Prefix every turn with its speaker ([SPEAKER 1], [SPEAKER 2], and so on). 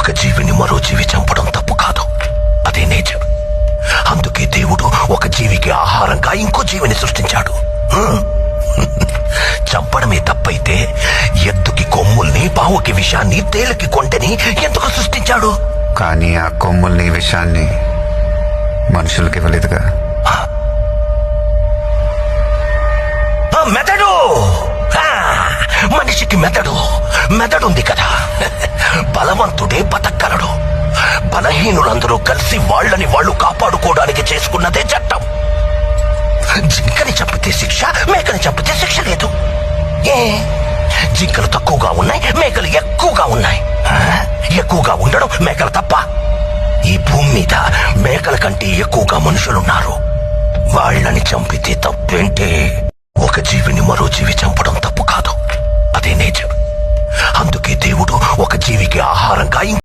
[SPEAKER 1] ఒక జీవిని మరో జీవి చంపడం తప్పు కాదు, అదే నేచర్. అందుకే దేవుడు ఒక జీవికి ఆహారంగా ఇంకో జీవిని సృష్టించాడు. చంపడమే తప్పైతే ఎద్దుకి కొమ్ముల్ని, పావుకి విషాన్ని, తేలికి కొంటెని ఎందుకు సృష్టించాడు?
[SPEAKER 2] కానీ ఆ కొమ్ముల్ని, విషాన్ని మనుషులకి ఇవ్వలేదుగా.
[SPEAKER 1] మెదడు, మనిషికి మెదడుంది కదా. బలవంతుడే బతకగలడు. బలహీనులందరూ కలిసి వాళ్ళని వాళ్ళు కాపాడుకోవడానికి చేసుకున్నదే చట్టం. జింకని చంపితే శిక్ష, మేకని చంపితే శిక్ష లేదు. జింకలు తక్కువగా ఉన్నాయి, మేకలు ఎక్కువగా ఉన్నాయి. ఎక్కువగా ఉండడం మేకల తప్ప? ఈ భూమి మీద మేకల కంటే ఎక్కువగా మనుషులున్నారు. వాళ్ళని చంపితే తప్పేంటే? ఒక జీవిని మరో జీవి చంపడం తప్పు కాదు, అదే నేచర్. అందుకే దేవుడు ఒక జీవికి ఆహారంగా